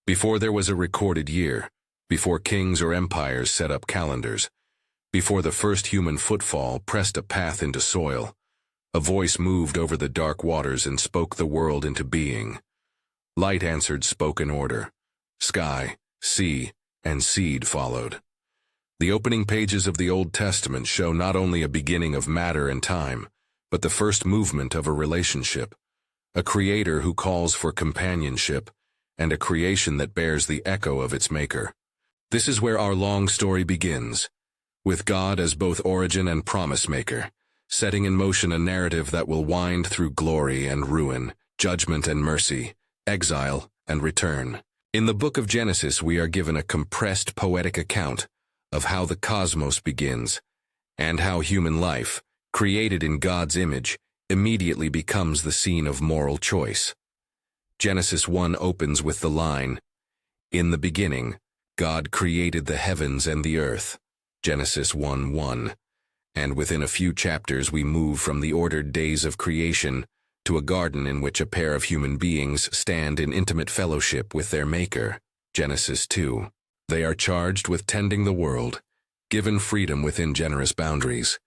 Before there was a recorded year, before kings or empires set up calendars, before the first human footfall pressed a path into soil, a voice moved over the dark waters and spoke the world into being. Light answered spoken order. Sky, sea, and seed followed. The opening pages of the Old Testament show not only a beginning of matter and time, but the first movement of a relationship, a creator who calls for companionship, and a creation that bears the echo of its maker. This is where our long story begins, with God as both origin and promise maker, setting in motion a narrative that will wind through glory and ruin, judgment and mercy, exile and return. In the book of Genesis, we are given a compressed poetic account of how the cosmos begins, and how human life, created in God's image, immediately becomes the scene of moral choice. Genesis 1 opens with the line, "In the beginning, God created the heavens and the earth." Genesis 1:1. And within a few chapters we move from the ordered days of creation to a garden in which a pair of human beings stand in intimate fellowship with their Maker. Genesis 2. They are charged with tending the world, given freedom within generous boundaries,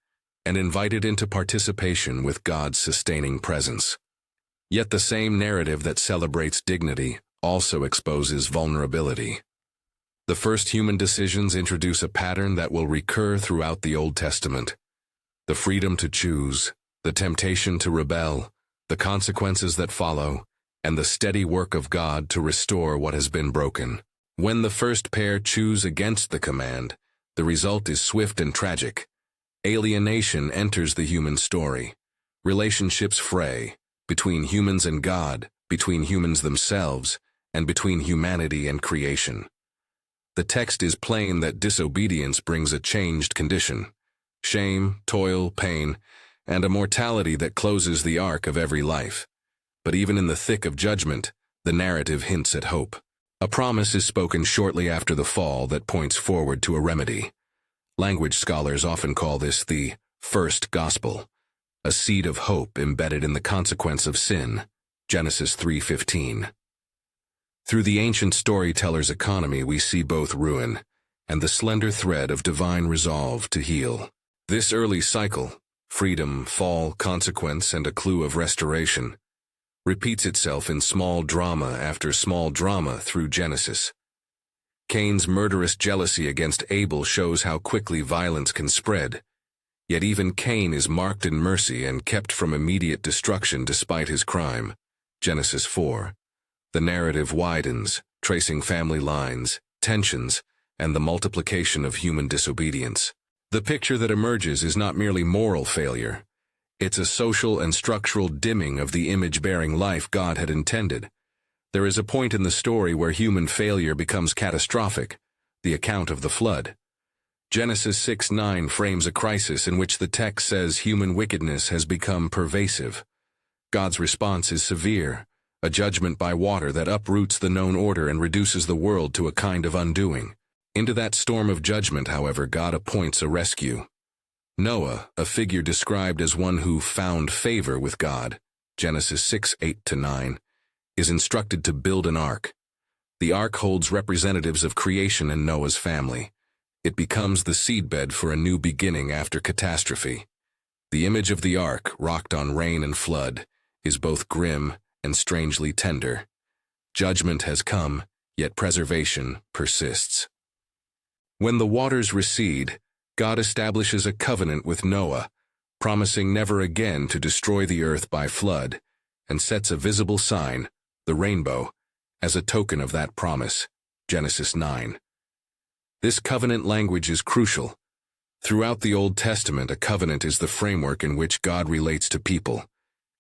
and invited into participation with God's sustaining presence. Yet the same narrative that celebrates dignity also exposes vulnerability. The first human decisions introduce a pattern that will recur throughout the Old Testament. The freedom to choose, the temptation to rebel, the consequences that follow, and the steady work of God to restore what has been broken. When the first pair choose against the command, the result is swift and tragic. Alienation enters the human story. Relationships fray, between humans and God, between humans themselves, and between humanity and creation. The text is plain that disobedience brings a changed condition, shame, toil, pain, and a mortality that closes the arc of every life. But even in the thick of judgment, the narrative hints at hope. A promise is spoken shortly after the fall that points forward to a remedy. Language scholars often call this the first gospel, a seed of hope embedded in the consequence of sin. Genesis 3:15. Through the ancient storyteller's economy we see both ruin and the slender thread of divine resolve to heal. This early cycle, freedom, fall, consequence, and a clue of restoration, repeats itself in small drama after small drama through Genesis. Cain's murderous jealousy against Abel shows how quickly violence can spread, yet even Cain is marked in mercy and kept from immediate destruction despite his crime. Genesis 4. The narrative widens, tracing family lines, tensions, and the multiplication of human disobedience. The picture that emerges is not merely moral failure. It's a social and structural dimming of the image-bearing life God had intended. There is a point in the story where human failure becomes catastrophic, the account of the flood. Genesis 6:9 frames a crisis in which the text says human wickedness has become pervasive. God's response is severe, a judgment by water that uproots the known order and reduces the world to a kind of undoing. Into that storm of judgment, however, God appoints a rescue. Noah, a figure described as one who found favor with God, Genesis 6:8-9, is instructed to build an ark. The ark holds representatives of creation and Noah's family. It becomes the seedbed for a new beginning after catastrophe. The image of the ark, rocked on rain and flood, is both grim and strangely tender. Judgment has come, yet preservation persists. When the waters recede, God establishes a covenant with Noah, promising never again to destroy the earth by flood, and sets a visible sign, the rainbow, as a token of that promise. Genesis 9. This covenant language is crucial. Throughout the Old Testament, a covenant is the framework in which God relates to people.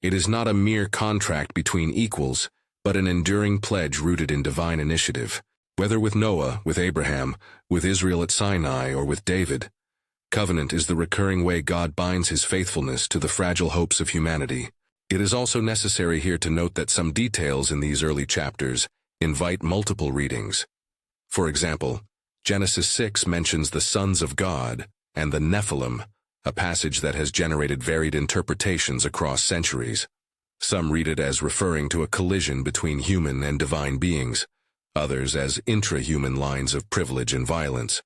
It is not a mere contract between equals, but an enduring pledge rooted in divine initiative. Whether with Noah, with Abraham, with Israel at Sinai, or with David, covenant is the recurring way God binds his faithfulness to the fragile hopes of humanity. It is also necessary here to note that some details in these early chapters invite multiple readings. For example, Genesis 6 mentions the sons of God and the Nephilim, a passage that has generated varied interpretations across centuries. Some read it as referring to a collision between human and divine beings. others as intrahuman lines of privilege and violence.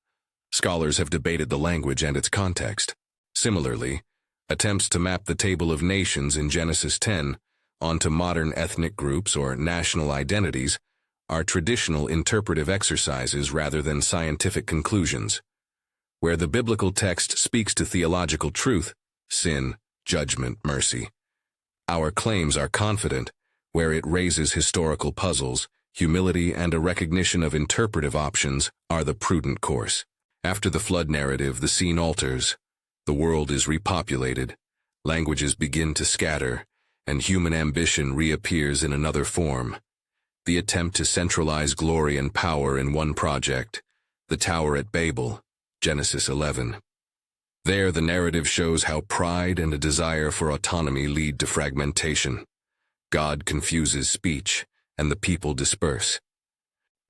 Scholars have debated the language and its context. Similarly, attempts to map the Table of Nations in Genesis 10 onto modern ethnic groups or national identities are traditional interpretive exercises rather than scientific conclusions. Where the biblical text speaks to theological truth, sin, judgment, mercy. Our claims are confident, where it raises historical puzzles, humility and a recognition of interpretive options are the prudent course. After the flood narrative, the scene alters. The world is repopulated, languages begin to scatter, and human ambition reappears in another form. The attempt to centralize glory and power in one project, the Tower at Babel, Genesis 11. There, the narrative shows how pride and a desire for autonomy lead to fragmentation. God confuses speech, and the people disperse.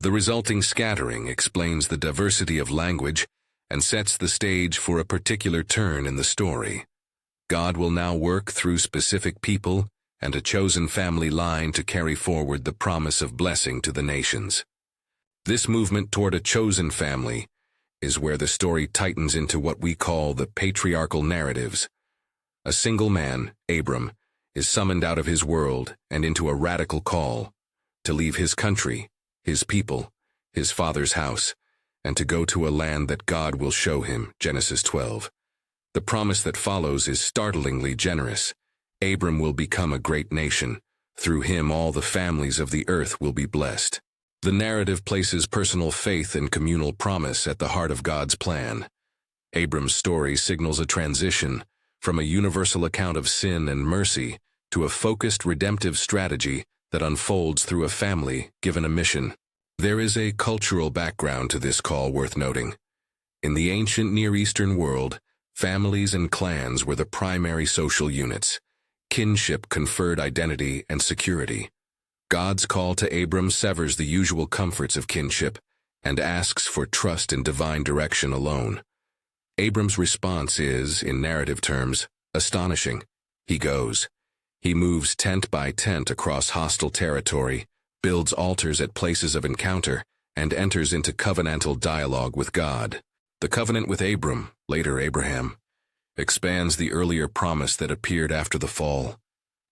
The resulting scattering explains the diversity of language and sets the stage for a particular turn in the story. God will now work through specific people and a chosen family line to carry forward the promise of blessing to the nations. This movement toward a chosen family is where the story tightens into what we call the patriarchal narratives. A single man, Abram, is summoned out of his world and into a radical call to leave his country, his people, his father's house, and to go to a land that God will show him, Genesis 12. The promise that follows is startlingly generous. Abram will become a great nation. Through him all the families of the earth will be blessed. The narrative places personal faith and communal promise at the heart of God's plan. Abram's story signals a transition from a universal account of sin and mercy to a focused redemptive strategy that unfolds through a family given a mission. There is a cultural background to this call worth noting. In the ancient Near Eastern world, families and clans were the primary social units. Kinship conferred identity and security. God's call to Abram severs the usual comforts of kinship and asks for trust in divine direction alone. Abram's response is, in narrative terms, astonishing. He goes. He moves tent by tent across hostile territory, builds altars at places of encounter, and enters into covenantal dialogue with God. The covenant with Abram, later Abraham, expands the earlier promise that appeared after the fall.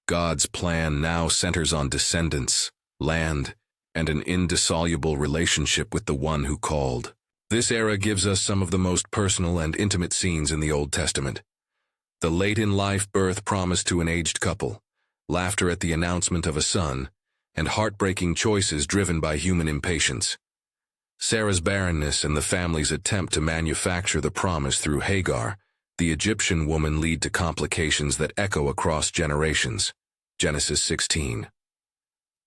God's plan now centers on descendants, land, and an indissoluble relationship with the one who called. This era gives us some of the most personal and intimate scenes in the Old Testament. The late-in-life birth promised to an aged couple, laughter at the announcement of a son, and heartbreaking choices driven by human impatience. Sarah's barrenness and the family's attempt to manufacture the promise through Hagar, the Egyptian woman, lead to complications that echo across generations. Genesis 16.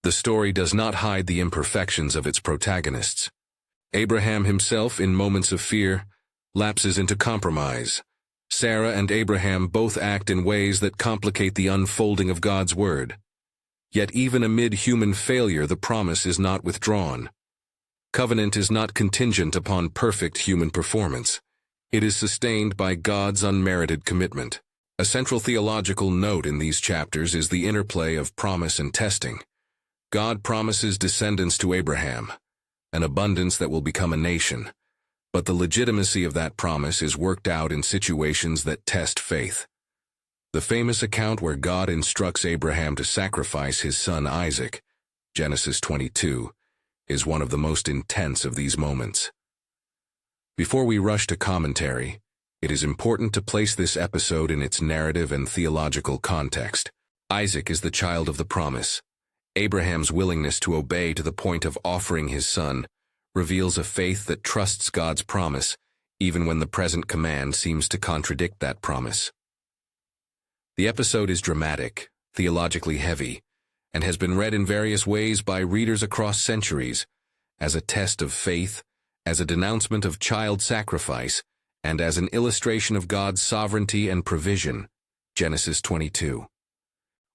The story does not hide the imperfections of its protagonists. Abraham himself, in moments of fear, lapses into compromise. Sarah and Abraham both act in ways that complicate the unfolding of God's word. Yet even amid human failure, the promise is not withdrawn. Covenant is not contingent upon perfect human performance. It is sustained by God's unmerited commitment. A central theological note in these chapters is the interplay of promise and testing. God promises descendants to Abraham, an abundance that will become a nation. But the legitimacy of that promise is worked out in situations that test faith. The famous account where God instructs Abraham to sacrifice his son Isaac, Genesis 22, is one of the most intense of these moments. Before we rush to commentary, it is important to place this episode in its narrative and theological context. Isaac is the child of the promise. Abraham's willingness to obey to the point of offering his son reveals a faith that trusts God's promise, even when the present command seems to contradict that promise. The episode is dramatic, theologically heavy, and has been read in various ways by readers across centuries, as a test of faith, as a denouncement of child sacrifice, and as an illustration of God's sovereignty and provision, Genesis 22.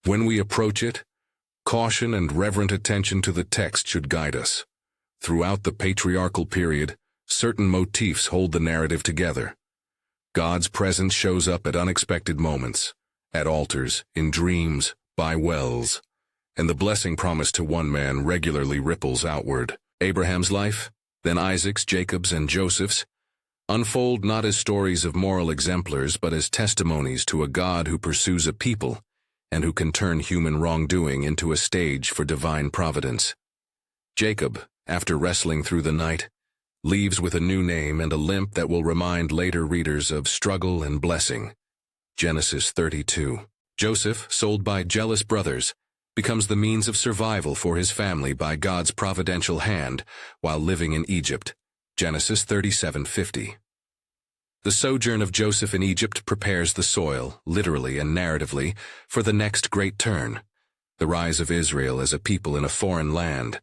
When we approach it, caution and reverent attention to the text should guide us. Throughout the patriarchal period, certain motifs hold the narrative together. God's presence shows up at unexpected moments, at altars, in dreams, by wells, and the blessing promised to one man regularly ripples outward. Abraham's life, then Isaac's, Jacob's, and Joseph's, unfold not as stories of moral exemplars but as testimonies to a God who pursues a people and who can turn human wrongdoing into a stage for divine providence. Jacob, after wrestling through the night, leaves with a new name and a limp that will remind later readers of struggle and blessing. Genesis 32. Joseph, sold by jealous brothers, becomes the means of survival for his family by God's providential hand while living in Egypt. Genesis 37:50. The sojourn of Joseph in Egypt prepares the soil, literally and narratively, for the next great turn, the rise of Israel as a people in a foreign land,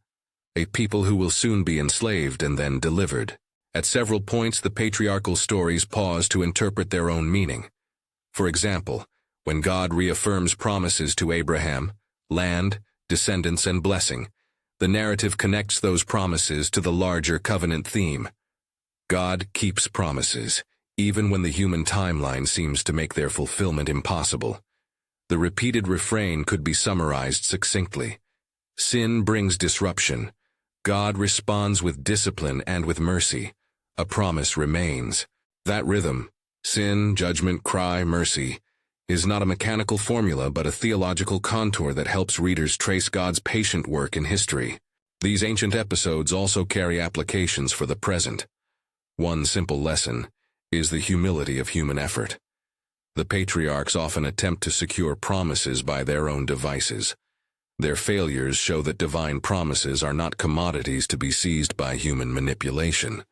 a people who will soon be enslaved and then delivered. At several points, the patriarchal stories pause to interpret their own meaning. For example, when God reaffirms promises to Abraham, land, descendants, and blessing, the narrative connects those promises to the larger covenant theme. God keeps promises, even when the human timeline seems to make their fulfillment impossible. The repeated refrain could be summarized succinctly. Sin brings disruption. God responds with discipline and with mercy. A promise remains. That rhythm, sin, judgment, cry, mercy, is not a mechanical formula but a theological contour that helps readers trace God's patient work in history. These ancient episodes also carry applications for the present. One simple lesson is the humility of human effort. The patriarchs often attempt to secure promises by their own devices. Their failures show that divine promises are not commodities to be seized by human manipulation.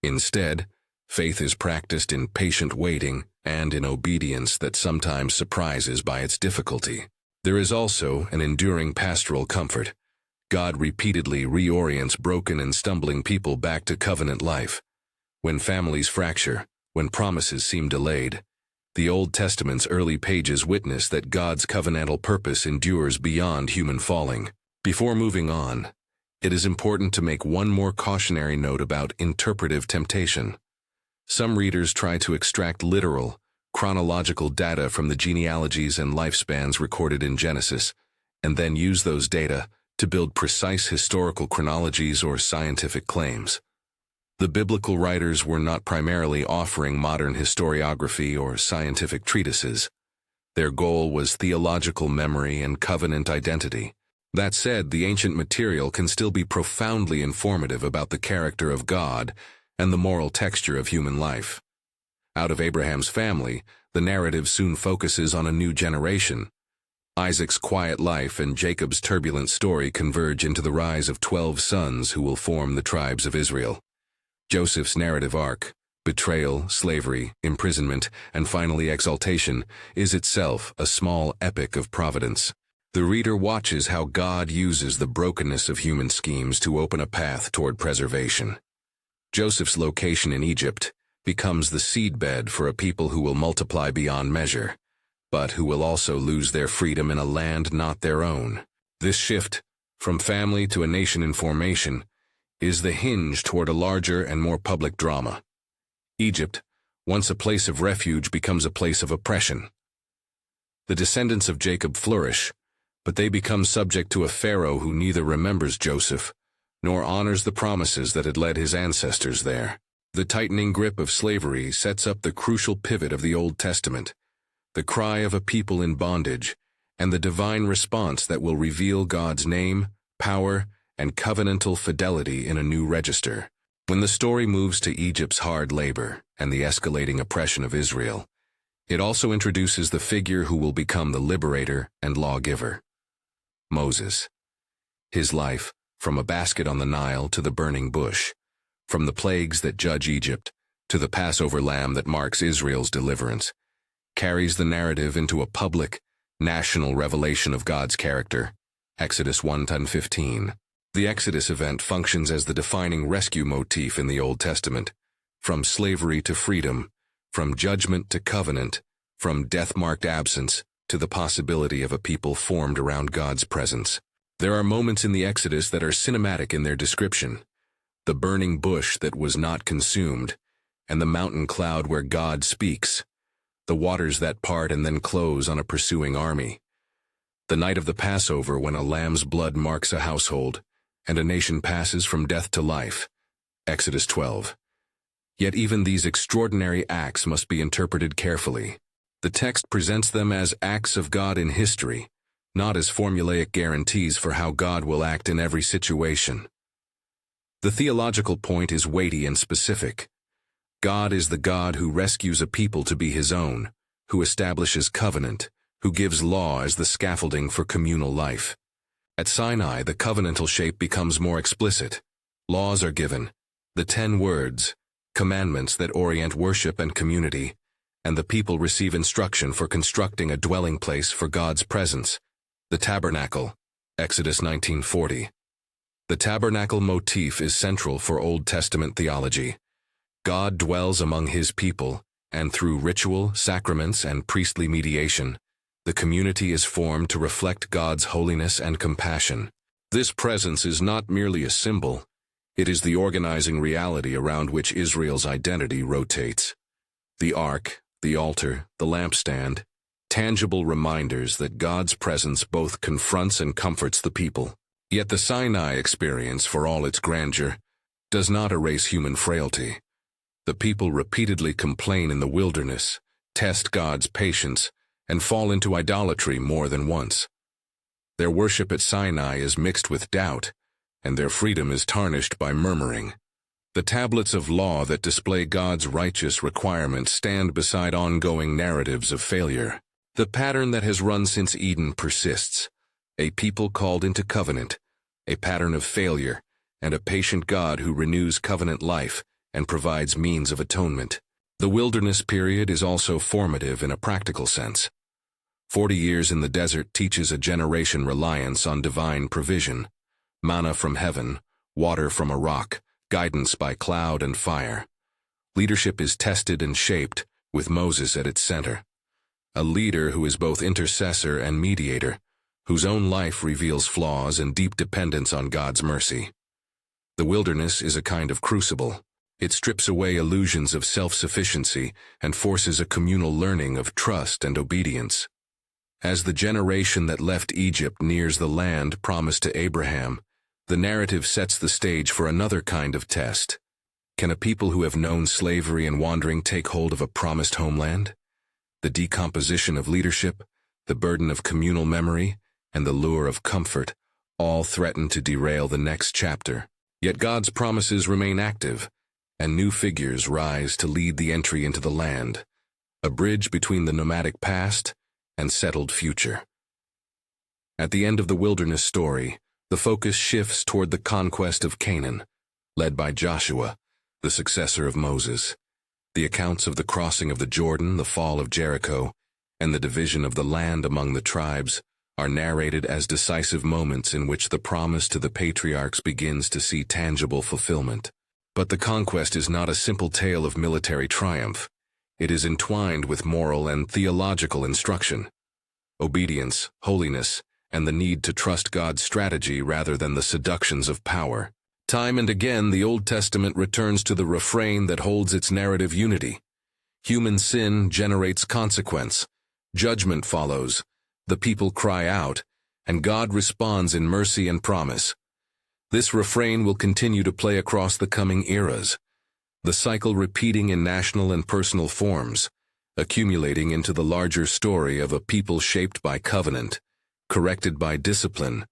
Instead, faith is practiced in patient waiting and in obedience that sometimes surprises by its difficulty. There is also an enduring pastoral comfort. God repeatedly reorients broken and stumbling people back to covenant life. When families fracture, when promises seem delayed, the Old Testament's early pages witness that God's covenantal purpose endures beyond human falling. Before moving on, it is important to make one more cautionary note about interpretive temptation. Some readers try to extract literal, chronological data from the genealogies and lifespans recorded in Genesis, and then use those data to build precise historical chronologies or scientific claims. The biblical writers were not primarily offering modern historiography or scientific treatises. Their goal was theological memory and covenant identity. That said, the ancient material can still be profoundly informative about the character of God and the moral texture of human life. Out of Abraham's family, the narrative soon focuses on a new generation. Isaac's quiet life and Jacob's turbulent story converge into the rise of 12 sons who will form the tribes of Israel. Joseph's narrative arc, betrayal, slavery, imprisonment, and finally exaltation, is itself a small epic of providence. The reader watches how God uses the brokenness of human schemes to open a path toward preservation. Joseph's location in Egypt becomes the seedbed for a people who will multiply beyond measure, but who will also lose their freedom in a land not their own. This shift, from family to a nation in formation, is the hinge toward a larger and more public drama. Egypt, once a place of refuge, becomes a place of oppression. The descendants of Jacob flourish, but they become subject to a Pharaoh who neither remembers Joseph nor honors the promises that had led his ancestors there. The tightening grip of slavery sets up the crucial pivot of the Old Testament, the cry of a people in bondage, and the divine response that will reveal God's name, power, and covenantal fidelity in a new register. When the story moves to Egypt's hard labor and the escalating oppression of Israel, it also introduces the figure who will become the liberator and lawgiver: Moses. His life, from a basket on the Nile to the burning bush, from the plagues that judge Egypt to the Passover lamb that marks Israel's deliverance, carries the narrative into a public, national revelation of God's character. Exodus 1:10-15. The Exodus event functions as the defining rescue motif in the Old Testament. From slavery to freedom, from judgment to covenant, from death-marked absence to the possibility of a people formed around God's presence. There are moments in the Exodus that are cinematic in their description: the burning bush that was not consumed, and the mountain cloud where God speaks, the waters that part and then close on a pursuing army, the night of the Passover when a lamb's blood marks a household, and a nation passes from death to life. Exodus 12. Yet even these extraordinary acts must be interpreted carefully. The text presents them as acts of God in history, not as formulaic guarantees for how God will act in every situation. The theological point is weighty and specific. God is the God who rescues a people to be his own, who establishes covenant, who gives law as the scaffolding for communal life. At Sinai, the covenantal shape becomes more explicit. Laws are given, the 10 words, commandments that orient worship and community, and the people receive instruction for constructing a dwelling place for God's presence, the tabernacle, Exodus 19:40. The tabernacle motif is central for Old Testament theology. God dwells among his people, and through ritual, sacraments, and priestly mediation, the community is formed to reflect God's holiness and compassion. This presence is not merely a symbol, it is the organizing reality around which Israel's identity rotates. The ark, the altar, the lampstand, tangible reminders that God's presence both confronts and comforts the people. Yet the Sinai experience, for all its grandeur, does not erase human frailty. The people repeatedly complain in the wilderness, test God's patience, and fall into idolatry more than once. Their worship at Sinai is mixed with doubt, and their freedom is tarnished by murmuring. The tablets of law that display God's righteous requirements stand beside ongoing narratives of failure. The pattern that has run since Eden persists. A people called into covenant, a pattern of failure, and a patient God who renews covenant life and provides means of atonement. The wilderness period is also formative in a practical sense. 40 years in the desert teaches a generation reliance on divine provision, manna from heaven, water from a rock, guidance by cloud and fire. Leadership is tested and shaped, with Moses at its center. A leader who is both intercessor and mediator, whose own life reveals flaws and deep dependence on God's mercy. The wilderness is a kind of crucible. It strips away illusions of self-sufficiency and forces a communal learning of trust and obedience. As the generation that left Egypt nears the land promised to Abraham, the narrative sets the stage for another kind of test. Can a people who have known slavery and wandering take hold of a promised homeland? The decomposition of leadership, the burden of communal memory, and the lure of comfort all threaten to derail the next chapter. Yet God's promises remain active, and new figures rise to lead the entry into the land, a bridge between the nomadic past and settled future. At the end of the wilderness story, the focus shifts toward the conquest of Canaan, led by Joshua, the successor of Moses. The accounts of the crossing of the Jordan, the fall of Jericho, and the division of the land among the tribes are narrated as decisive moments in which the promise to the patriarchs begins to see tangible fulfillment. But the conquest is not a simple tale of military triumph. It is entwined with moral and theological instruction. Obedience, holiness, and the need to trust God's strategy rather than the seductions of power. Time and again, the Old Testament returns to the refrain that holds its narrative unity. Human sin generates consequence. Judgment follows. The people cry out, and God responds in mercy and promise. This refrain will continue to play across the coming eras, the cycle repeating in national and personal forms, accumulating into the larger story of a people shaped by covenant, corrected by discipline,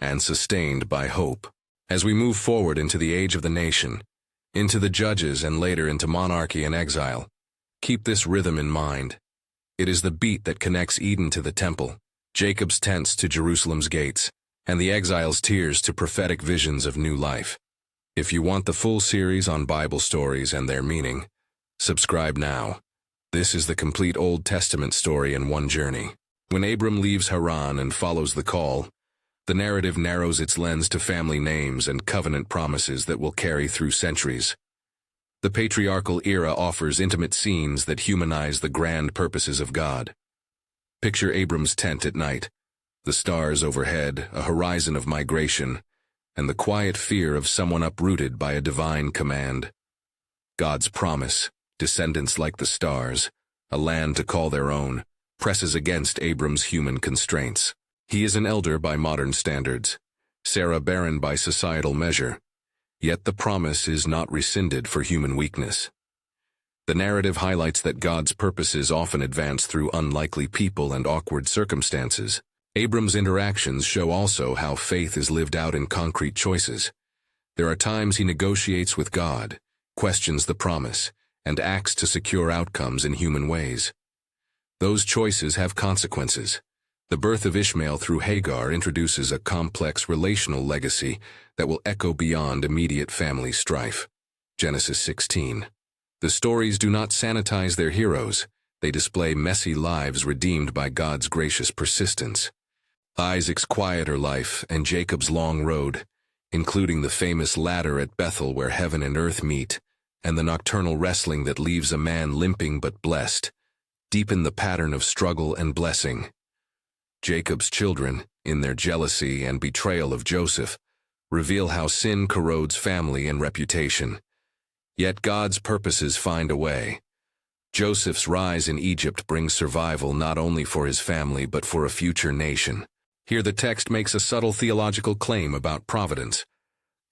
and sustained by hope. As we move forward into the age of the nation, into the judges and later into monarchy and exile, keep this rhythm in mind. It is the beat that connects Eden to the temple, Jacob's tents to Jerusalem's gates, and the exile's tears to prophetic visions of new life. If you want the full series on Bible stories and their meaning, subscribe now. This is the complete Old Testament story in one journey. When Abram leaves Haran and follows the call, the narrative narrows its lens to family names and covenant promises that will carry through centuries. The patriarchal era offers intimate scenes that humanize the grand purposes of God. Picture Abram's tent at night, the stars overhead, a horizon of migration, and the quiet fear of someone uprooted by a divine command. God's promise, descendants like the stars, a land to call their own, presses against Abram's human constraints. He is an elder by modern standards, Sarah barren by societal measure. Yet the promise is not rescinded for human weakness. The narrative highlights that God's purposes often advance through unlikely people and awkward circumstances. Abram's interactions show also how faith is lived out in concrete choices. There are times he negotiates with God, questions the promise, and acts to secure outcomes in human ways. Those choices have consequences. The birth of Ishmael through Hagar introduces a complex relational legacy that will echo beyond immediate family strife. Genesis 16. The stories do not sanitize their heroes. They display messy lives redeemed by God's gracious persistence. Isaac's quieter life and Jacob's long road, including the famous ladder at Bethel where heaven and earth meet, and the nocturnal wrestling that leaves a man limping but blessed, deepen the pattern of struggle and blessing. Jacob's children, in their jealousy and betrayal of Joseph, reveal how sin corrodes family and reputation. Yet God's purposes find a way. Joseph's rise in Egypt brings survival not only for his family but for a future nation. Here the text makes a subtle theological claim about providence.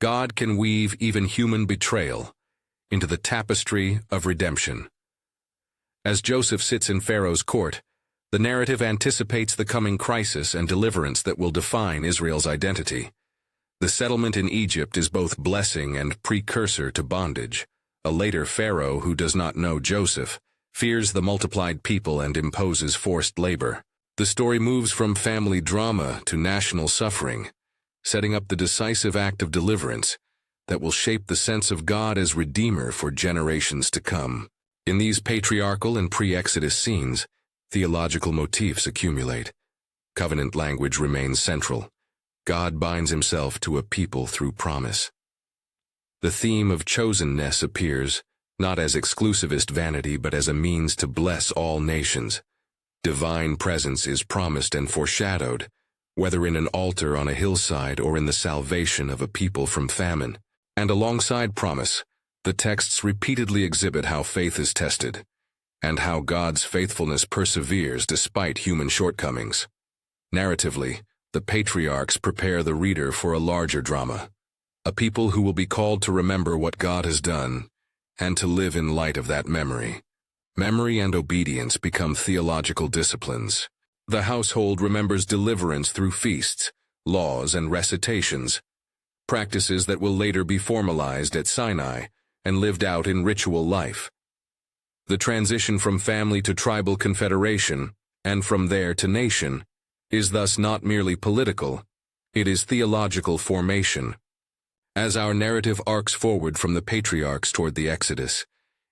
God can weave even human betrayal into the tapestry of redemption. As Joseph sits in Pharaoh's court, the narrative anticipates the coming crisis and deliverance that will define Israel's identity. The settlement in Egypt is both blessing and precursor to bondage. A later Pharaoh who does not know Joseph fears the multiplied people and imposes forced labor. The story moves from family drama to national suffering, setting up the decisive act of deliverance that will shape the sense of God as Redeemer for generations to come. In these patriarchal and pre-Exodus scenes, theological motifs accumulate. Covenant language remains central. God binds himself to a people through promise. The theme of chosenness appears, not as exclusivist vanity but as a means to bless all nations. Divine presence is promised and foreshadowed, whether in an altar on a hillside or in the salvation of a people from famine. And alongside promise, the texts repeatedly exhibit how faith is tested, and how God's faithfulness perseveres despite human shortcomings. Narratively, the patriarchs prepare the reader for a larger drama, a people who will be called to remember what God has done, and to live in light of that memory. Memory and obedience become theological disciplines. The household remembers deliverance through feasts, laws, and recitations, practices that will later be formalized at Sinai and lived out in ritual life. The transition from family to tribal confederation, and from there to nation, is thus not merely political, it is theological formation. As our narrative arcs forward from the patriarchs toward the Exodus,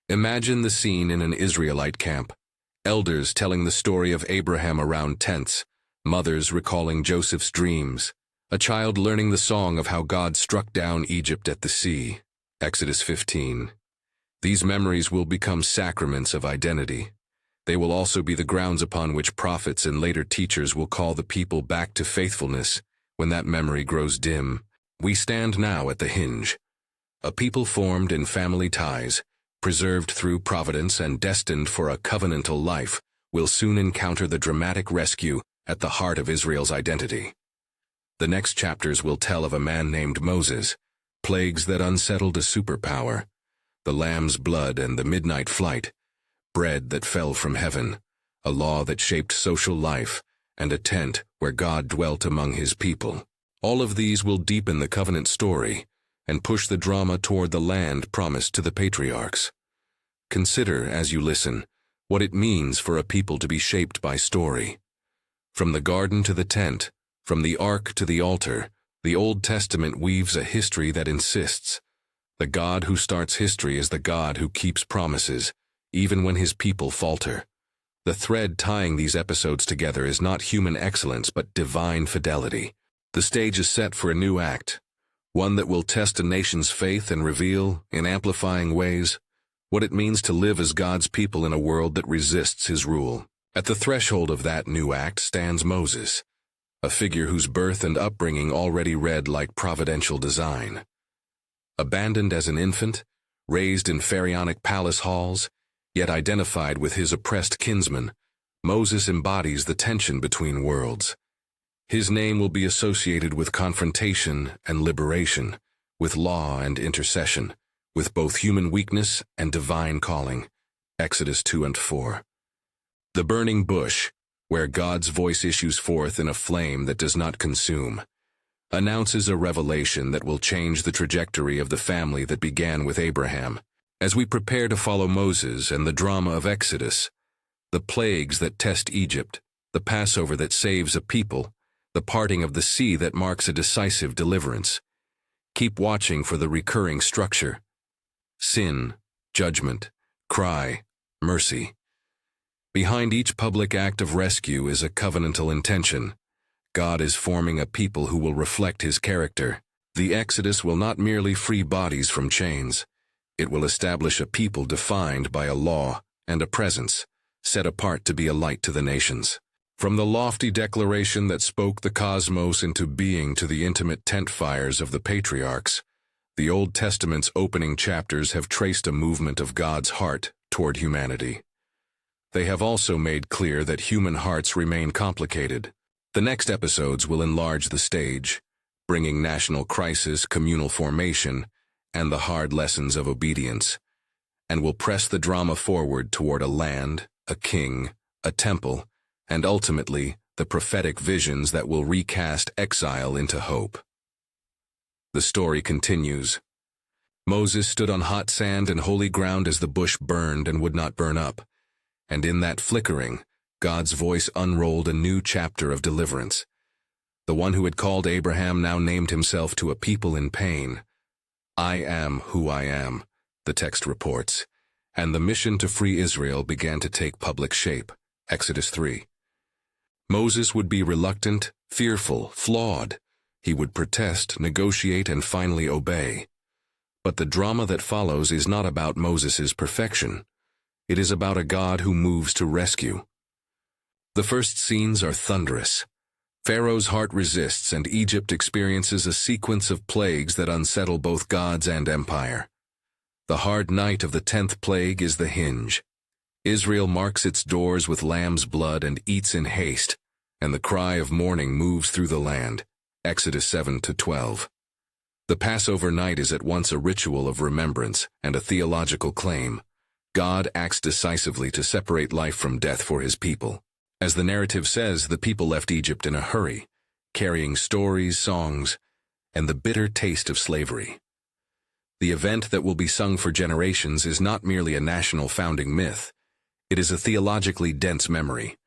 imagine the scene in an Israelite camp, elders telling the story of Abraham around tents, mothers recalling Joseph's dreams, a child learning the song of how God struck down Egypt at the sea. Exodus 15. These memories will become sacraments of identity. They will also be the grounds upon which prophets and later teachers will call the people back to faithfulness when that memory grows dim. We stand now at the hinge. A people formed in family ties, preserved through providence and destined for a covenantal life, will soon encounter the dramatic rescue at the heart of Israel's identity. The next chapters will tell of a man named Moses, plagues that unsettled a superpower, the lamb's blood and the midnight flight, bread that fell from heaven, a law that shaped social life, and a tent where God dwelt among his people. All of these will deepen the covenant story and push the drama toward the land promised to the patriarchs. Consider, as you listen, what it means for a people to be shaped by story. From the garden to the tent, from the ark to the altar, the Old Testament weaves a history that insists. The God who starts history is the God who keeps promises, even when his people falter. The thread tying these episodes together is not human excellence but divine fidelity. The stage is set for a new act, one that will test a nation's faith and reveal, in amplifying ways, what it means to live as God's people in a world that resists his rule. At the threshold of that new act stands Moses, a figure whose birth and upbringing already read like providential design. Abandoned as an infant, raised in pharaonic palace halls, yet identified with his oppressed kinsmen, Moses embodies the tension between worlds. His name will be associated with confrontation and liberation, with law and intercession, with both human weakness and divine calling. Exodus 2 and 4. The burning bush, where God's voice issues forth in a flame that does not consume, announces a revelation that will change the trajectory of the family that began with Abraham. As we prepare to follow Moses and the drama of Exodus, the plagues that test Egypt, the Passover that saves a people, the parting of the sea that marks a decisive deliverance, keep watching for the recurring structure: sin, judgment, cry, mercy. Behind each public act of rescue is a covenantal intention. God is forming a people who will reflect His character. The Exodus will not merely free bodies from chains. It will establish a people defined by a law and a presence, set apart to be a light to the nations. From the lofty declaration that spoke the cosmos into being to the intimate tent fires of the patriarchs, the Old Testament's opening chapters have traced a movement of God's heart toward humanity. They have also made clear that human hearts remain complicated. The next episodes will enlarge the stage, bringing national crisis, communal formation, and the hard lessons of obedience, and will press the drama forward toward a land, a king, a temple, and ultimately the prophetic visions that will recast exile into hope. The story continues. Moses stood on hot sand and holy ground as the bush burned and would not burn up, and in that flickering, God's voice unrolled a new chapter of deliverance. The one who had called Abraham now named himself to a people in pain. I am who I am, the text reports, and the mission to free Israel began to take public shape. Exodus 3. Moses would be reluctant, fearful, flawed. He would protest, negotiate, and finally obey. But the drama that follows is not about Moses' perfection. It is about a God who moves to rescue. The first scenes are thunderous. Pharaoh's heart resists, and Egypt experiences a sequence of plagues that unsettle both gods and empire. The hard night of the 10th plague is the hinge. Israel marks its doors with lamb's blood and eats in haste, and the cry of mourning moves through the land. Exodus 7 to 12. The Passover night is at once a ritual of remembrance and a theological claim. God acts decisively to separate life from death for His people. As the narrative says, the people left Egypt in a hurry, carrying stories, songs, and the bitter taste of slavery. The event that will be sung for generations is not merely a national founding myth. It is a theologically dense memory.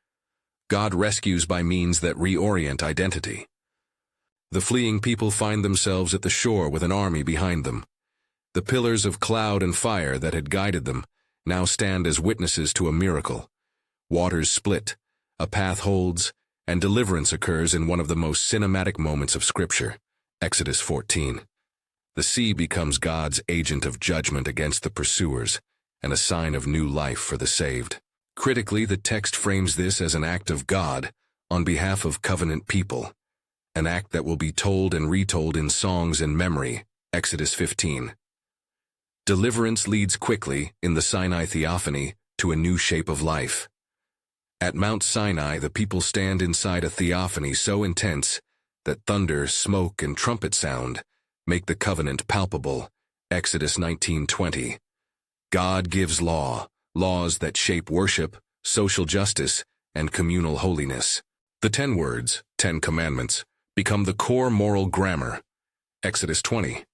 God rescues by means that reorient identity. The fleeing people find themselves at the shore with an army behind them. The pillars of cloud and fire that had guided them now stand as witnesses to a miracle. Waters split, a path holds, and deliverance occurs in one of the most cinematic moments of Scripture. Exodus 14. The sea becomes God's agent of judgment against the pursuers, and a sign of new life for the saved. Critically, the text frames this as an act of God on behalf of covenant people, an act that will be told and retold in songs and memory. Exodus 15. Deliverance leads quickly, in the Sinai theophany, to a new shape of life. At Mount Sinai, the people stand inside a theophany so intense that thunder, smoke, and trumpet sound make the covenant palpable. Exodus 19:20. God gives law, laws that shape worship, social justice, and communal holiness. The 10 words, 10 commandments, become the core moral grammar. Exodus 20.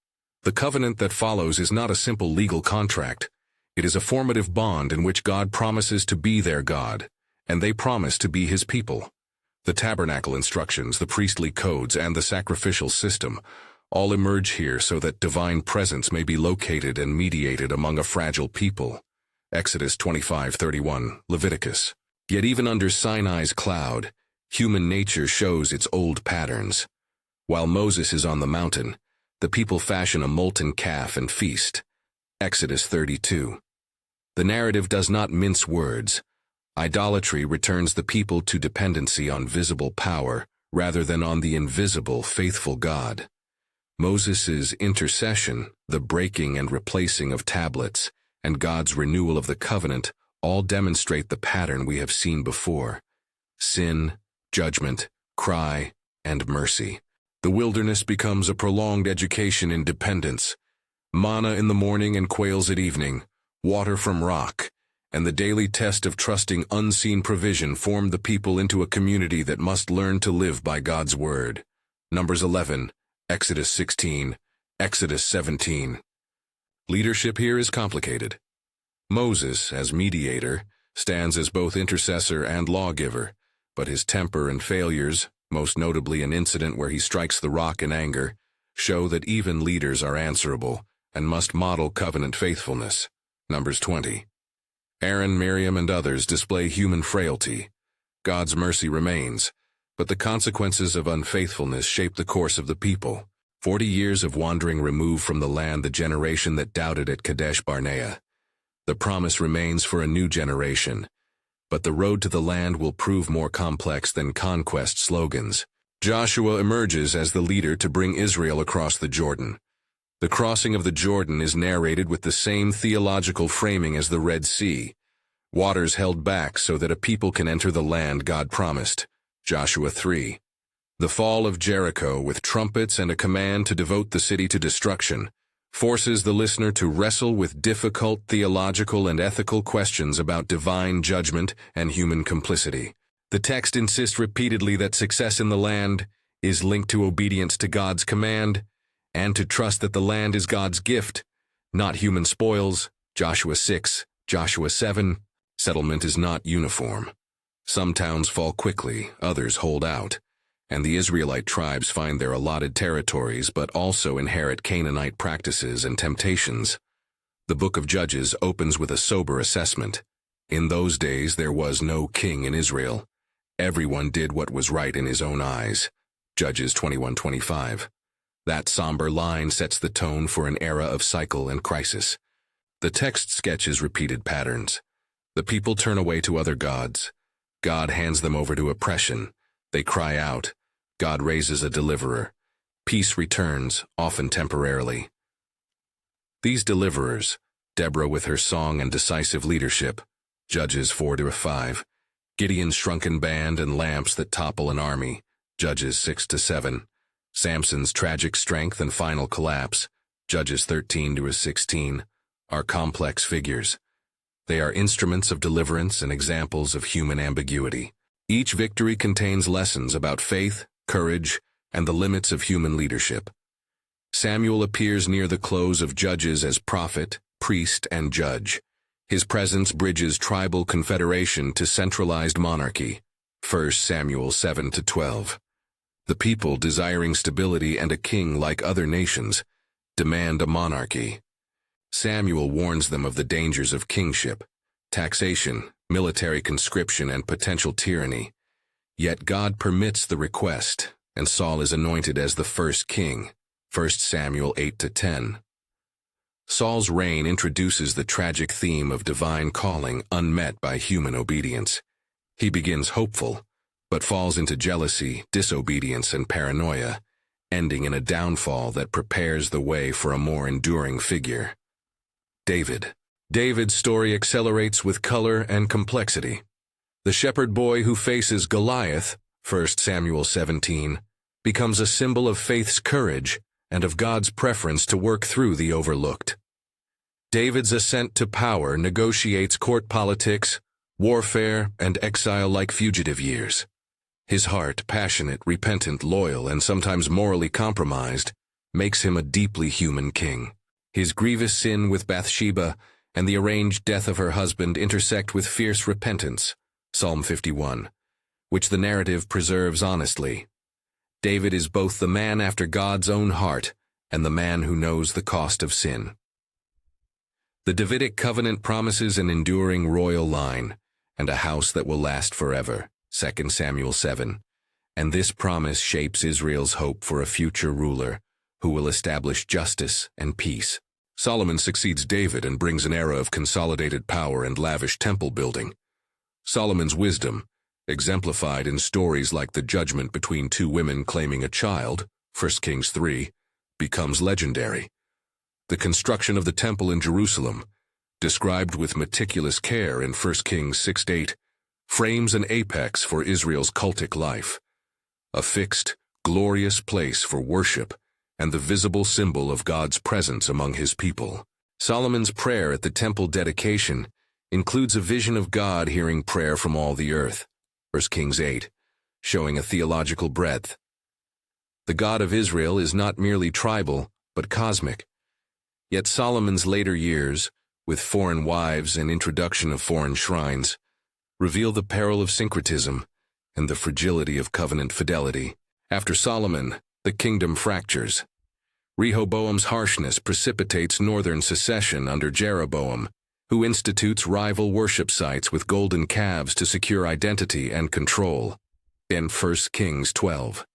The covenant that follows is not a simple legal contract. It is a formative bond in which God promises to be their God, and they promise to be His people. The tabernacle instructions, the priestly codes, and the sacrificial system all emerge here so that divine presence may be located and mediated among a fragile people. Exodus 25:31, Leviticus. Yet even under Sinai's cloud, human nature shows its old patterns. While Moses is on the mountain, the people fashion a molten calf and feast. Exodus 32. The narrative does not mince words. Idolatry returns the people to dependency on visible power rather than on the invisible, faithful God. Moses' intercession, the breaking and replacing of tablets, and God's renewal of the covenant all demonstrate the pattern we have seen before. Sin, judgment, cry, and mercy. The wilderness becomes a prolonged education in dependence. Manna in the morning and quails at evening, water from rock, and the daily test of trusting unseen provision formed the people into a community that must learn to live by God's word. Numbers 11, Exodus 16, Exodus 17. Leadership here is complicated. Moses, as mediator, stands as both intercessor and lawgiver, but his temper and failures, most notably an incident where he strikes the rock in anger, show that even leaders are answerable and must model covenant faithfulness. Numbers 20. Aaron, Miriam, and others display human frailty. God's mercy remains, but the consequences of unfaithfulness shape the course of the people. 40 years of wandering remove from the land the generation that doubted at Kadesh Barnea. The promise remains for a new generation, but the road to the land will prove more complex than conquest slogans. Joshua emerges as the leader to bring Israel across the Jordan. The crossing of the Jordan is narrated with the same theological framing as the Red Sea. Waters held back so that a people can enter the land God promised. Joshua 3. The fall of Jericho, with trumpets and a command to devote the city to destruction, forces the listener to wrestle with difficult theological and ethical questions about divine judgment and human complicity. The text insists repeatedly that success in the land is linked to obedience to God's command and to trust that the land is God's gift, not human spoils. Joshua 6, Joshua 7. Settlement is not uniform. Some towns fall quickly, others hold out, and the Israelite tribes find their allotted territories but also inherit Canaanite practices and temptations. The book of Judges opens with a sober assessment. In those days there was no king in Israel. Everyone did what was right in his own eyes. Judges 21:25. That somber line sets the tone for an era of cycle and crisis. The text sketches repeated patterns. The people turn away to other gods. God hands them over to oppression. They cry out. God raises a deliverer. Peace returns, often temporarily. These deliverers, Deborah with her song and decisive leadership, Judges 4-5, Gideon's shrunken band and lamps that topple an army, Judges 6-7, Samson's tragic strength and final collapse, Judges 13-16, are complex figures. They are instruments of deliverance and examples of human ambiguity. Each victory contains lessons about faith, courage, and the limits of human leadership. Samuel appears near the close of Judges as prophet, priest, and judge. His presence bridges tribal confederation to centralized monarchy. 1 Samuel 7-12. The people, desiring stability and a king like other nations, demand a monarchy. Samuel warns them of the dangers of kingship, taxation, military conscription, and potential tyranny. Yet God permits the request, and Saul is anointed as the first king. 1 Samuel 8-10. Saul's reign introduces the tragic theme of divine calling unmet by human obedience. He begins hopeful, but falls into jealousy, disobedience, and paranoia, ending in a downfall that prepares the way for a more enduring figure. David. David's story accelerates with color and complexity. The shepherd boy who faces Goliath, 1 Samuel 17, becomes a symbol of faith's courage and of God's preference to work through the overlooked. David's ascent to power negotiates court politics, warfare, and exile like fugitive years. His heart, passionate, repentant, loyal, and sometimes morally compromised, makes him a deeply human king. His grievous sin with Bathsheba and the arranged death of her husband intersect with fierce repentance, Psalm 51, which the narrative preserves honestly. David is both the man after God's own heart and the man who knows the cost of sin. The Davidic covenant promises an enduring royal line and a house that will last forever, 2 Samuel 7, and this promise shapes Israel's hope for a future ruler who will establish justice and peace. Solomon succeeds David and brings an era of consolidated power and lavish temple building. Solomon's wisdom, exemplified in stories like the judgment between two women claiming a child, 1 Kings 3, becomes legendary. The construction of the temple in Jerusalem, described with meticulous care in 1 Kings 6-8, frames an apex for Israel's cultic life. A fixed, glorious place for worship, and the visible symbol of God's presence among his people. Solomon's prayer at the temple dedication includes a vision of God hearing prayer from all the earth, 1 Kings 8, showing a theological breadth. The God of Israel is not merely tribal, but cosmic. Yet Solomon's later years, with foreign wives and introduction of foreign shrines, reveal the peril of syncretism and the fragility of covenant fidelity. After Solomon, the kingdom fractures. Rehoboam's harshness precipitates northern secession under Jeroboam, who institutes rival worship sites with golden calves to secure identity and control. In 1 Kings 12.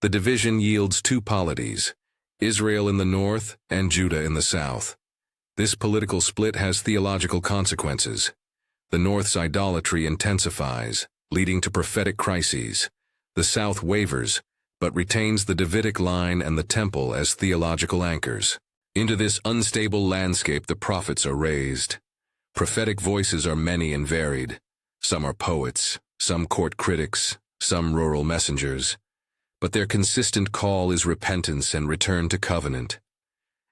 The division yields two polities, Israel in the north and Judah in the south. This political split has theological consequences. The north's idolatry intensifies, leading to prophetic crises. The south wavers, but retains the Davidic line and the temple as theological anchors. Into this unstable landscape the prophets are raised. Prophetic voices are many and varied. Some are poets, some court critics, some rural messengers. But their consistent call is repentance and return to covenant.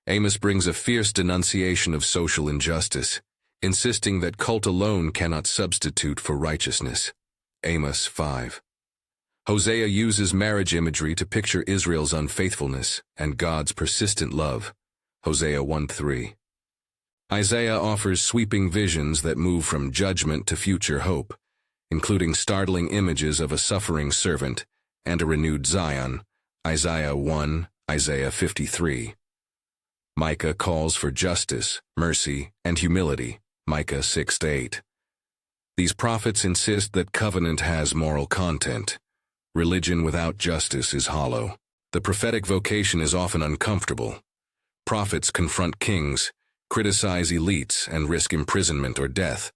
Amos brings a fierce denunciation of social injustice, insisting that cult alone cannot substitute for righteousness. Amos 5. Hosea uses marriage imagery to picture Israel's unfaithfulness and God's persistent love. Hosea 1:3. Isaiah offers sweeping visions that move from judgment to future hope, including startling images of a suffering servant and a renewed Zion. Isaiah 1, Isaiah 53. Micah calls for justice, mercy, and humility. Micah 6-8. These prophets insist that covenant has moral content. Religion without justice is hollow. The prophetic vocation is often uncomfortable. Prophets confront kings, criticize elites, and risk imprisonment or death.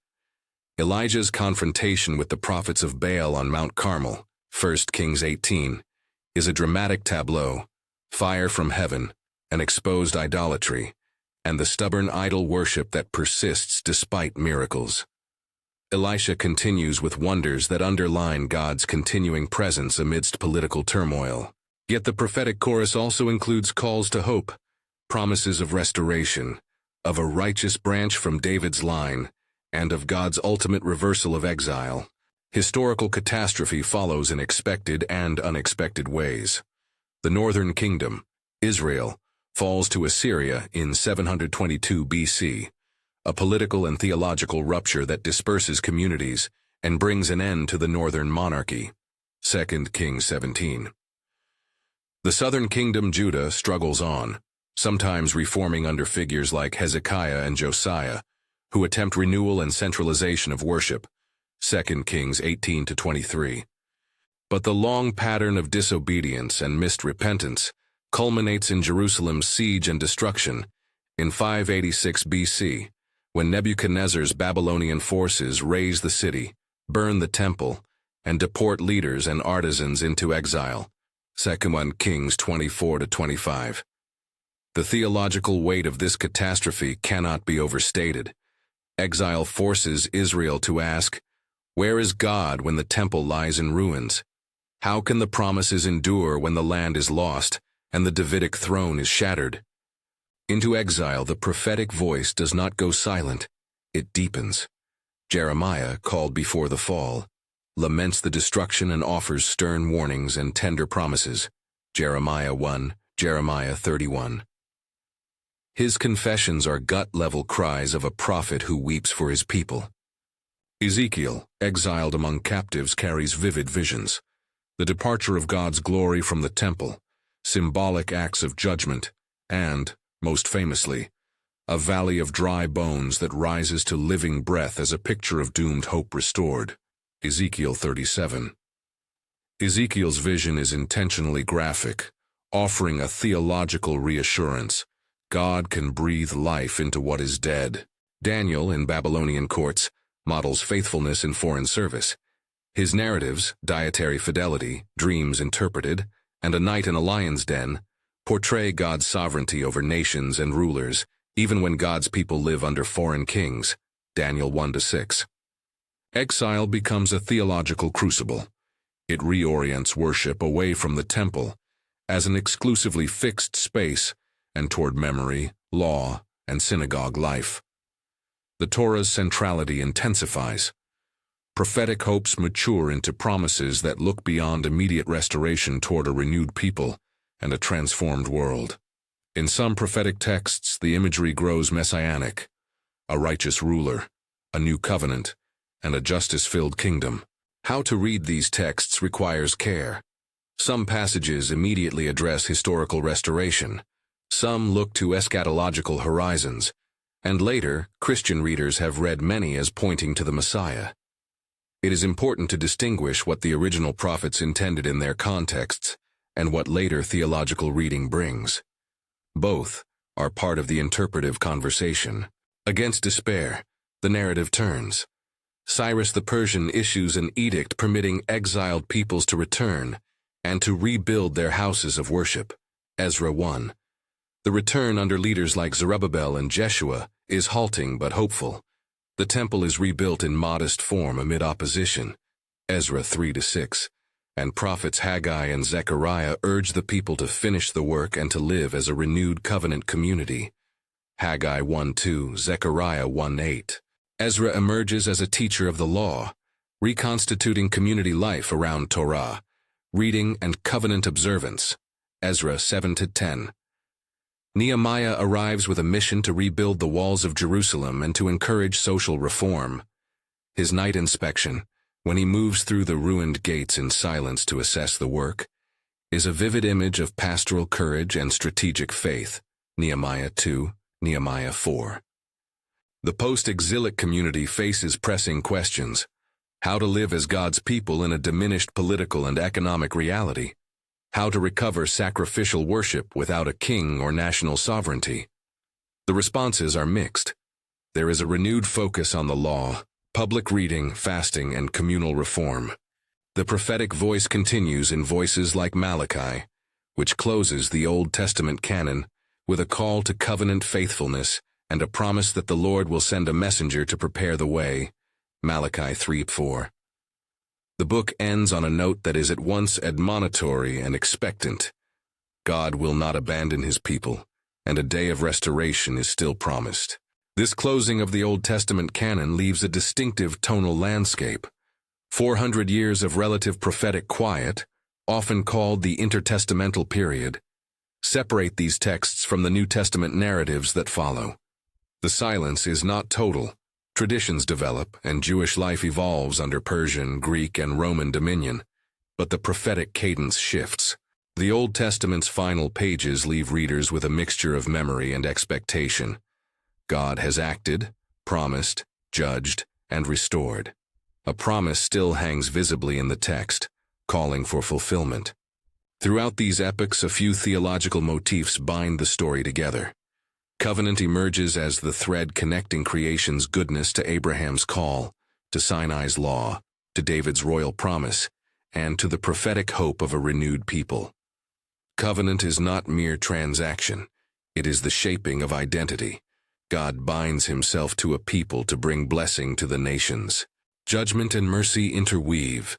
Elijah's confrontation with the prophets of Baal on Mount Carmel, 1 Kings 18, is a dramatic tableau: fire from heaven, an exposed idolatry, and the stubborn idol worship that persists despite miracles. Elisha continues with wonders that underline God's continuing presence amidst political turmoil. Yet the prophetic chorus also includes calls to hope, promises of restoration, of a righteous branch from David's line, and of God's ultimate reversal of exile. Historical catastrophe follows in expected and unexpected ways. The northern kingdom, Israel, falls to Assyria in 722 BC, a political and theological rupture that disperses communities and brings an end to the northern monarchy. 2 Kings 17. The southern kingdom, Judah, struggles on, sometimes reforming under figures like Hezekiah and Josiah, who attempt renewal and centralization of worship. 2 Kings 18-23. But the long pattern of disobedience and missed repentance culminates in Jerusalem's siege and destruction in 586 BC, when Nebuchadnezzar's Babylonian forces raze the city, burn the temple, and deport leaders and artisans into exile. 2 Kings 24-25. The theological weight of this catastrophe cannot be overstated. Exile forces Israel to ask, where is God when the temple lies in ruins? How can the promises endure when the land is lost and the Davidic throne is shattered? Into exile, the prophetic voice does not go silent, it deepens. Jeremiah, called before the fall, laments the destruction and offers stern warnings and tender promises. Jeremiah 1, Jeremiah 31. His confessions are gut-level cries of a prophet who weeps for his people. Ezekiel, exiled among captives, carries vivid visions. The departure of God's glory from the temple, symbolic acts of judgment, and, most famously, a valley of dry bones that rises to living breath as a picture of doomed hope restored. Ezekiel 37. Ezekiel's vision is intentionally graphic, offering a theological reassurance. God can breathe life into what is dead. Daniel, in Babylonian courts, models faithfulness in foreign service. His narratives, dietary fidelity, dreams interpreted, and a night in a lion's den, portray God's sovereignty over nations and rulers, even when God's people live under foreign kings. Daniel 1-6. Exile becomes a theological crucible. It reorients worship away from the temple as an exclusively fixed space and toward memory, law, and synagogue life. The Torah's centrality intensifies. Prophetic hopes mature into promises that look beyond immediate restoration toward a renewed people and a transformed world. In some prophetic texts, the imagery grows messianic: a righteous ruler, a new covenant, and a justice-filled kingdom. How to read these texts requires care. Some passages immediately address historical restoration. Some look to eschatological horizons, and later, Christian readers have read many as pointing to the Messiah. It is important to distinguish what the original prophets intended in their contexts and what later theological reading brings. Both are part of the interpretive conversation. Against despair, the narrative turns. Cyrus the Persian issues an edict permitting exiled peoples to return and to rebuild their houses of worship. Ezra 1. The return under leaders like Zerubbabel and Jeshua is halting but hopeful. The temple is rebuilt in modest form amid opposition. Ezra 3-6. And prophets Haggai and Zechariah urge the people to finish the work and to live as a renewed covenant community. Haggai 1:2, Zechariah 1:8. Ezra emerges as a teacher of the law, reconstituting community life around Torah, reading and covenant observance. Ezra 7-10. Nehemiah arrives with a mission to rebuild the walls of Jerusalem and to encourage social reform. His night inspection, when he moves through the ruined gates in silence to assess the work, is a vivid image of pastoral courage and strategic faith. Nehemiah 2, Nehemiah 4. The post-exilic community faces pressing questions: how to live as God's people in a diminished political and economic reality, how to recover sacrificial worship without a king or national sovereignty. The responses are mixed. There is a renewed focus on the law, public reading, fasting, and communal reform. The prophetic voice continues in voices like Malachi, which closes the Old Testament canon with a call to covenant faithfulness and a promise that the Lord will send a messenger to prepare the way. Malachi 3:4. The book ends on a note that is at once admonitory and expectant. God will not abandon his people, and a day of restoration is still promised. This closing of the Old Testament canon leaves a distinctive tonal landscape. 400 years of relative prophetic quiet, often called the intertestamental period, separate these texts from the New Testament narratives that follow. The silence is not total. Traditions develop, and Jewish life evolves under Persian, Greek, and Roman dominion, but the prophetic cadence shifts. The Old Testament's final pages leave readers with a mixture of memory and expectation. God has acted, promised, judged, and restored. A promise still hangs visibly in the text, calling for fulfillment. Throughout these epochs, a few theological motifs bind the story together. Covenant emerges as the thread connecting creation's goodness to Abraham's call, to Sinai's law, to David's royal promise, and to the prophetic hope of a renewed people. Covenant is not mere transaction. It is the shaping of identity. God binds himself to a people to bring blessing to the nations. Judgment and mercy interweave.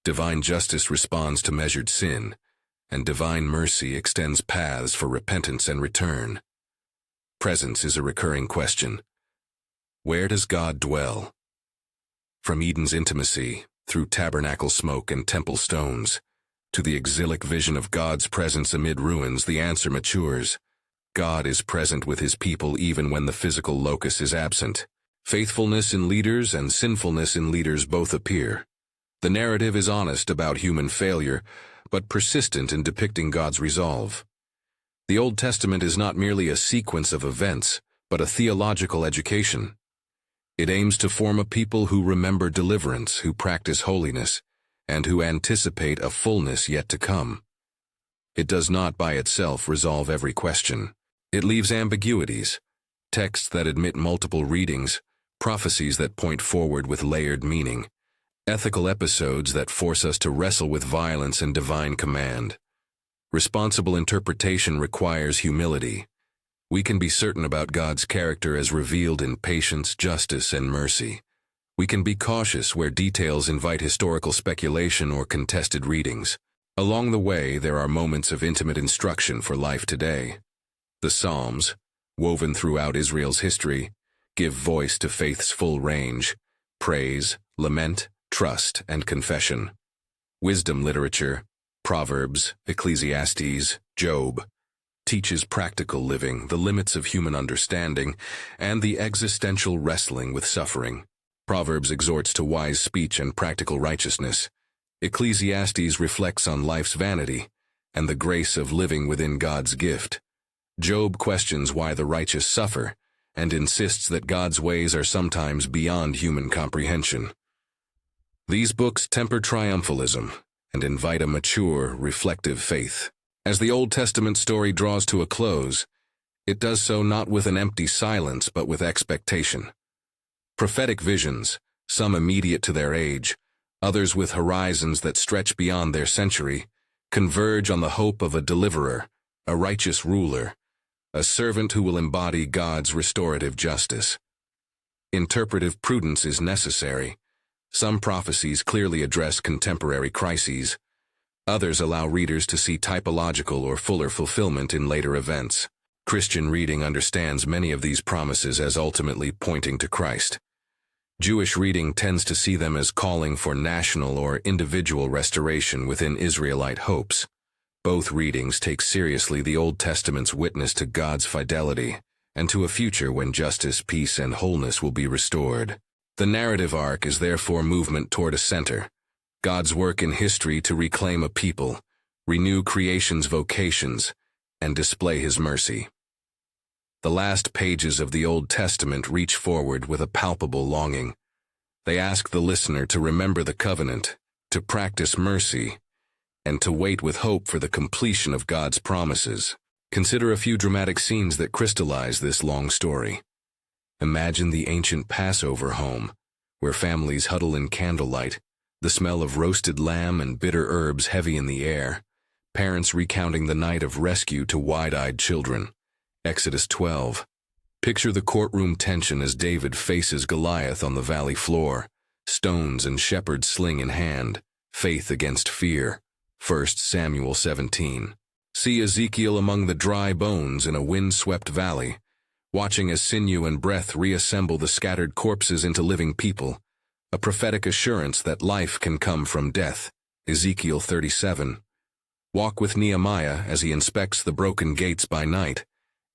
Divine justice responds to measured sin, and divine mercy extends paths for repentance and return. Presence is a recurring question. Where does God dwell? From Eden's intimacy, through tabernacle smoke and temple stones, to the exilic vision of God's presence amid ruins, the answer matures. God is present with his people even when the physical locus is absent. Faithfulness in leaders and sinfulness in leaders both appear. The narrative is honest about human failure, but persistent in depicting God's resolve. The Old Testament is not merely a sequence of events, but a theological education. It aims to form a people who remember deliverance, who practice holiness, and who anticipate a fullness yet to come. It does not by itself resolve every question. It leaves ambiguities, texts that admit multiple readings, prophecies that point forward with layered meaning, ethical episodes that force us to wrestle with violence and divine command. Responsible interpretation requires humility. We can be certain about God's character as revealed in patience, justice, and mercy. We can be cautious where details invite historical speculation or contested readings. Along the way, there are moments of intimate instruction for life today. The Psalms, woven throughout Israel's history, give voice to faith's full range: praise, lament, trust, and confession. Wisdom literature, Proverbs, Ecclesiastes, Job, teaches practical living, the limits of human understanding, and the existential wrestling with suffering. Proverbs exhorts to wise speech and practical righteousness. Ecclesiastes reflects on life's vanity and the grace of living within God's gift. Job questions why the righteous suffer and insists that God's ways are sometimes beyond human comprehension. These books temper triumphalism and invite a mature, reflective faith. As the Old Testament story draws to a close, it does so not with an empty silence but with expectation. Prophetic visions, some immediate to their age, others with horizons that stretch beyond their century, converge on the hope of a deliverer, a righteous ruler, a servant who will embody God's restorative justice. Interpretive prudence is necessary. Some prophecies clearly address contemporary crises. Others allow readers to see typological or fuller fulfillment in later events. Christian reading understands many of these promises as ultimately pointing to Christ. Jewish reading tends to see them as calling for national or individual restoration within Israelite hopes. Both readings take seriously the Old Testament's witness to God's fidelity and to a future when justice, peace, and wholeness will be restored. The narrative arc is therefore movement toward a center, God's work in history to reclaim a people, renew creation's vocations, and display His mercy. The last pages of the Old Testament reach forward with a palpable longing. They ask the listener to remember the covenant, to practice mercy, and to wait with hope for the completion of God's promises. Consider a few dramatic scenes that crystallize this long story. Imagine the ancient Passover home, where families huddle in candlelight, the smell of roasted lamb and bitter herbs heavy in the air, parents recounting the night of rescue to wide-eyed children. Exodus 12. Picture the courtroom tension as David faces Goliath on the valley floor, stones and shepherd's sling in hand, faith against fear. 1 Samuel 17. See Ezekiel among the dry bones in a wind-swept valley, watching as sinew and breath reassemble the scattered corpses into living people, a prophetic assurance that life can come from death. Ezekiel 37. Walk with Nehemiah as he inspects the broken gates by night,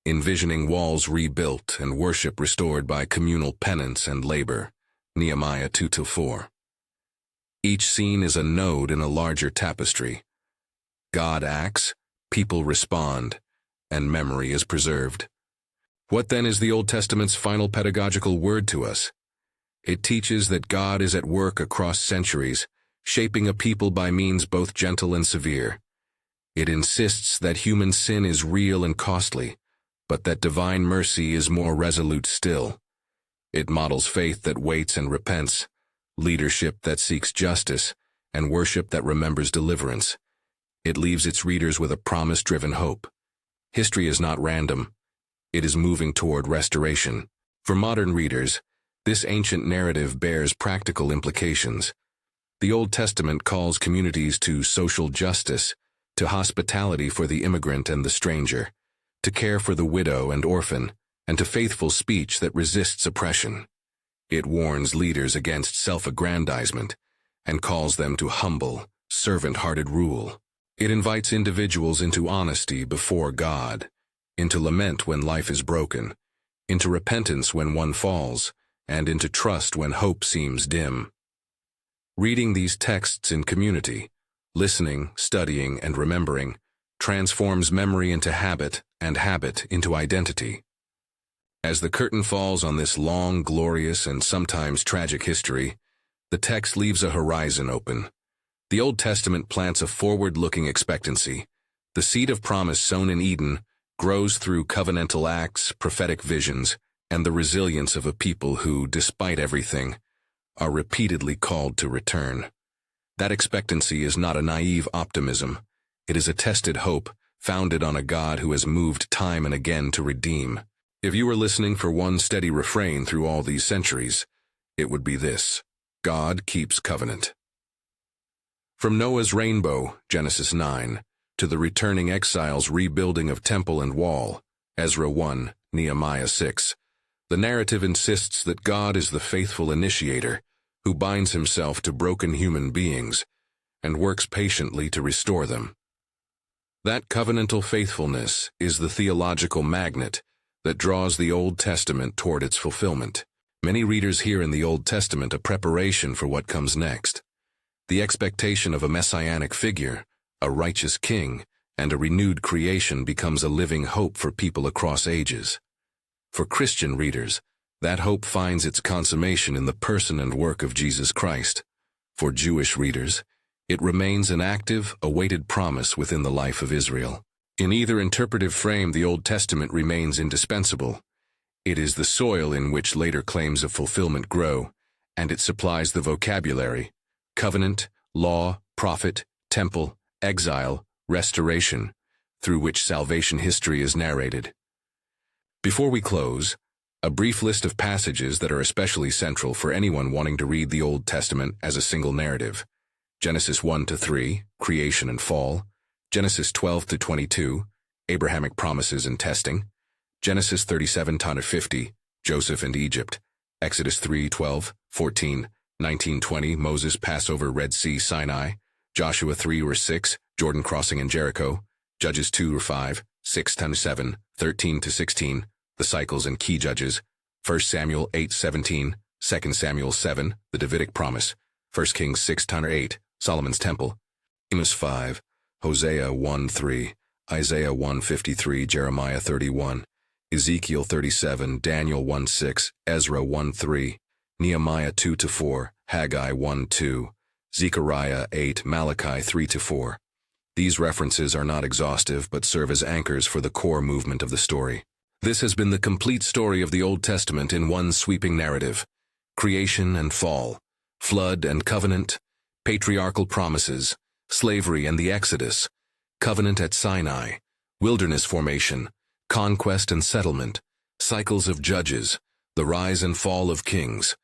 envisioning walls rebuilt and worship restored by communal penance and labor. Nehemiah 2-4. Each scene is a node in a larger tapestry. God acts, people respond, and memory is preserved. What then is the Old Testament's final pedagogical word to us? It teaches that God is at work across centuries, shaping a people by means both gentle and severe. It insists that human sin is real and costly, but that divine mercy is more resolute still. It models faith that waits and repents, leadership that seeks justice, and worship that remembers deliverance. It leaves its readers with a promise-driven hope. History is not random. It is moving toward restoration. For modern readers, this ancient narrative bears practical implications. The Old Testament calls communities to social justice, to hospitality for the immigrant and the stranger, to care for the widow and orphan, and to faithful speech that resists oppression. It warns leaders against self-aggrandizement and calls them to humble, servant-hearted rule. It invites individuals into honesty before God, into lament when life is broken, into repentance when one falls, and into trust when hope seems dim. Reading these texts in community, listening, studying, and remembering, transforms memory into habit and habit into identity. As the curtain falls on this long, glorious, and sometimes tragic history, the text leaves a horizon open. The Old Testament plants a forward-looking expectancy. The seed of promise sown in Eden grows through covenantal acts, prophetic visions, and the resilience of a people who, despite everything, are repeatedly called to return. That expectancy is not a naive optimism. It is a tested hope, founded on a God who has moved time and again to redeem. If you were listening for one steady refrain through all these centuries, it would be this: God keeps covenant. From Noah's rainbow, Genesis 9, to the returning exiles' rebuilding of temple and wall, Ezra 1, Nehemiah 6, the narrative insists that God is the faithful initiator who binds himself to broken human beings and works patiently to restore them. That covenantal faithfulness is the theological magnet that draws the Old Testament toward its fulfillment. Many readers hear in the Old Testament a preparation for what comes next. The expectation of a messianic figure, a righteous king, and a renewed creation becomes a living hope for people across ages. For Christian readers, that hope finds its consummation in the person and work of Jesus Christ. For Jewish readers, it remains an active, awaited promise within the life of Israel. In either interpretive frame, the Old Testament remains indispensable. It is the soil in which later claims of fulfillment grow, and it supplies the vocabulary: covenant, law, prophet, temple, exile, restoration, through which salvation history is narrated. Before we close, a brief list of passages that are especially central for anyone wanting to read the Old Testament as a single narrative. Genesis 1-3, creation and fall. Genesis 12-22, Abrahamic promises and testing. Genesis 37-50, Joseph and Egypt. Exodus 3:12, 14, 19-20, Moses, Passover, Red Sea, Sinai. Joshua 3-6, Jordan crossing in Jericho. Judges 2-5, 6-7, 13-16, the cycles and key judges. 1 Samuel 8:17, 2 Samuel 7, the Davidic promise. 1 Kings 6-8, Solomon's temple. Amos 5, Hosea 1:3, Isaiah 1:53, Jeremiah 31, Ezekiel 37, Daniel 1:6, Ezra 1:3, Nehemiah 2-4, Haggai 1:2, Zechariah 8, Malachi 3-4. These references are not exhaustive but serve as anchors for the core movement of the story. This has been the complete story of the Old Testament in one sweeping narrative: creation and fall, flood and covenant, patriarchal promises, slavery and the Exodus, covenant at Sinai, wilderness formation, conquest and settlement, cycles of judges, the rise and fall of kings,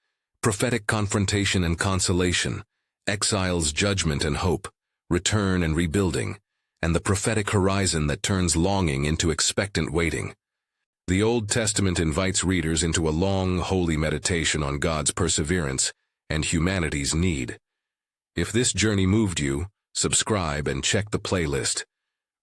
prophetic confrontation and consolation, exile's judgment and hope, return and rebuilding, and the prophetic horizon that turns longing into expectant waiting. The Old Testament invites readers into a long, holy meditation on God's perseverance and humanity's need. If this journey moved you, subscribe and check the playlist.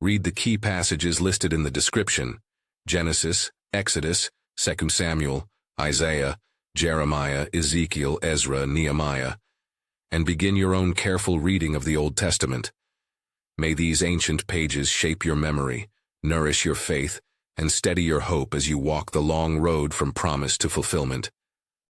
Read the key passages listed in the description: Genesis, Exodus, 2 Samuel, Isaiah, Jeremiah, Ezekiel, Ezra, Nehemiah, and begin your own careful reading of the Old Testament. May these ancient pages shape your memory, nourish your faith, and steady your hope as you walk the long road from promise to fulfillment.